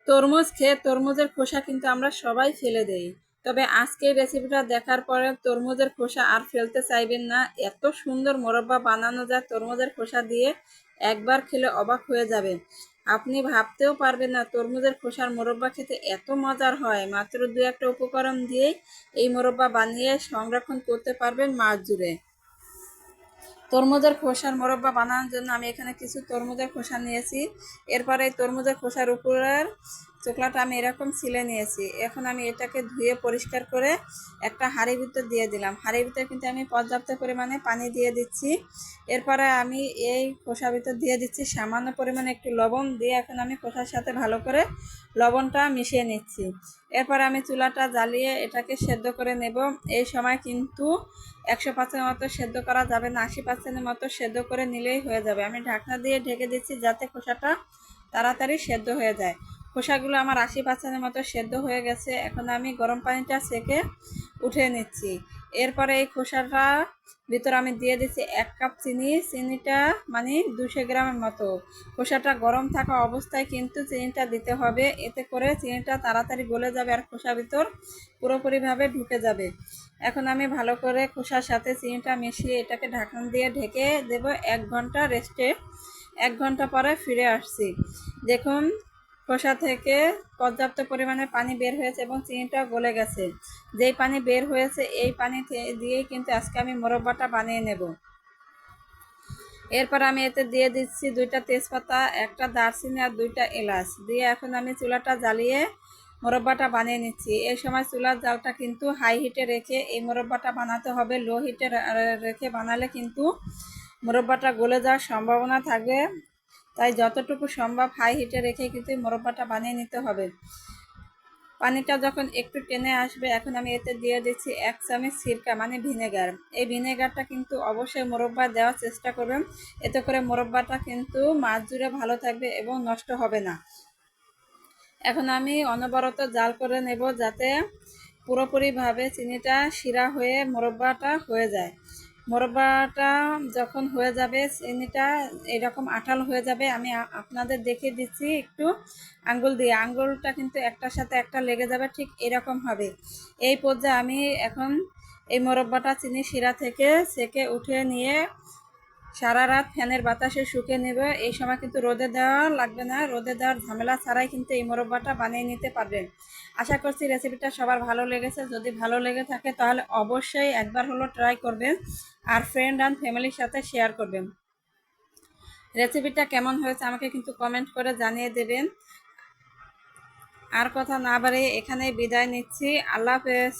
তরমুজ খেয়ে তরমুজের খোসা কিন্তু আমরা সবাই ফেলে দেই। তবে আজকের রেসিপিটা দেখার পরে তরমুজের খোসা আর ফেলতে চাইবেন না। এত সুন্দর মোরব্বা বানানো যায় তরমুজের খোসা দিয়ে, একবার খেলে অবাক হয়ে যাবে। আপনি ভাবতেও পারবেন না তরমুজের খোসার মোরব্বা খেতে এত মজার হয়। মাত্র দু একটা উপকরণ দিয়েই এই মোরব্বা বানিয়ে সংরক্ষণ করতে পারবেন মাস জুড়ে। তরমুজের খোসার মোরব্বা বানানোর জন্য আমি এখানে কিছু তরমুজের খোসা নিয়েছি। এরপরে এই তরমুজের খোসার উপরের চোকলাটা আমি এরকম ছিলে নিয়েছি। এখন আমি এটাকে ধুয়ে পরিষ্কার করে একটা হাঁড়ির ভিতর দিয়ে দিলাম। হাঁড়ির ভিতরে কিন্তু আমি পর্যাপ্ত পরিমাণে পানি দিয়ে দিচ্ছি। এরপরে আমি এই খোসার ভিতর দিয়ে দিচ্ছি সামান্য পরিমাণে একটু লবণ দিয়ে এখন আমি খোসার সাথে ভালো করে লবণটা মিশিয়ে নিচ্ছি। এরপর আমি চুলাটা জ্বালিয়ে এটাকে সেদ্ধ করে নেব। এই সময় কিন্তু 100% মতো সেদ্ধ করা যাবে না, 80% মতো সেদ্ধ করে নিলেই হয়ে যাবে। আমি ঢাকনা দিয়ে ঢেকে দিচ্ছি যাতে খোসাটা তাড়াতাড়ি সেদ্ধ হয়ে যায়। খোসাগুলো আমার 80% মতো সেদ্ধ হয়ে গেছে। এখন আমি গরম পানিটা সেকে উঠিয়ে নিচ্ছি। এরপরে এই খোসাটা ভিতরে আমি দিয়ে দিচ্ছি 1 কাপ চিনি। চিনিটা মানে 200 গ্রামের মতো। খোসাটা গরম থাকা অবস্থায় কিন্তু চিনিটা দিতে হবে, এতে করে চিনিটা তাড়াতাড়ি গলে যাবে আর খোসার ভিতর পুরোপুরিভাবে ঢুকে যাবে। এখন আমি ভালো করে খোসার সাথে চিনিটা মিশিয়ে এটাকে ঢাকনা দিয়ে ঢেকে দেব 1 ঘন্টা রেস্টে। 1 ঘন্টা পরে ফিরে আসছি। দেখুন খোসা থেকে পর্যাপ্ত পরিমাণে পানি বের হয়েছে এবং চিনিটাও গলে গেছে। যেই পানি বের হয়েছে এই পানি দিয়েই কিন্তু আজকে আমি মোরব্বাটা বানিয়ে নেব। এরপর আমি এতে দিয়ে দিচ্ছি 2টা তেজপাতা, একটা দারচিনি আর 2টা এলাচ দিয়ে এখন আমি চুলাটা জ্বালিয়ে মোরব্বাটা বানিয়ে নিচ্ছি। এই সময় চুলার জালটা কিন্তু হাই হিটে রেখে এই মোরব্বাটা বানাতে হবে। লো হিটে রেখে বানালে কিন্তু মোরব্বাটা গলে যাওয়ার সম্ভাবনা থাকবে। তাই যতটুকু সম্ভব হাই হিটে রেখে কিন্তু মোরব্বাটা বানিয়ে নিতে হবে। পানিটা যখন একটু টেনে আসবে এখন আমি এতে দিয়ে দিচ্ছি 1 চামচ সিরকা মানে ভিনেগার। এই ভিনেগারটা কিন্তু অবশ্যই মোরব্বা দেওয়ার চেষ্টা করবেন, এতে করে মোরব্বাটা কিন্তু মাস জুড়ে ভালো থাকবে এবং নষ্ট হবে না। এখন আমি অনবরত জাল করে নেব যাতে পুরোপুরিভাবে চিনিটা শিরা হয়ে মোরব্বাটা হয়ে যায়। মোরব্বাটা যখন হয়ে যাবে চিনিটা এরকম আঠালো হয়ে যাবে, আমি আপনাদের দেখিয়ে দিচ্ছি একটু আঙ্গুল দিয়ে। আঙ্গুলটা কিন্তু একটার সাথে একটা লেগে যাবে, ঠিক এরকম হবে। এই পর্যায়ে আমি এখন এই মোরব্বাটা চিনি শিরা থেকে সেকে উঠিয়ে নিয়ে সারা রাত ফ্যানের বাতাসে শুকিয়ে নেবে। এই সময় কিন্তু রোদে দেওয়া লাগবে না, রোদে দেওয়ার ঝামেলা ছাড়াই কিন্তু এই মোরব্বাটা বানিয়ে নিতে পারবেন। আশা করছি রেসিপিটা সবার ভালো লেগেছে। যদি ভালো লেগে থাকে তাহলে অবশ্যই একবার হলো ট্রাই করবেন আর ফ্রেন্ড অ্যান্ড ফ্যামিলির সাথে শেয়ার করবেন। রেসিপিটা কেমন হয়েছে আমাকে কিন্তু কমেন্ট করে জানিয়ে দেবেন। আর কথা না বাড়িয়ে এখানেই বিদায় নিচ্ছি। আল্লাহ হাফেজ।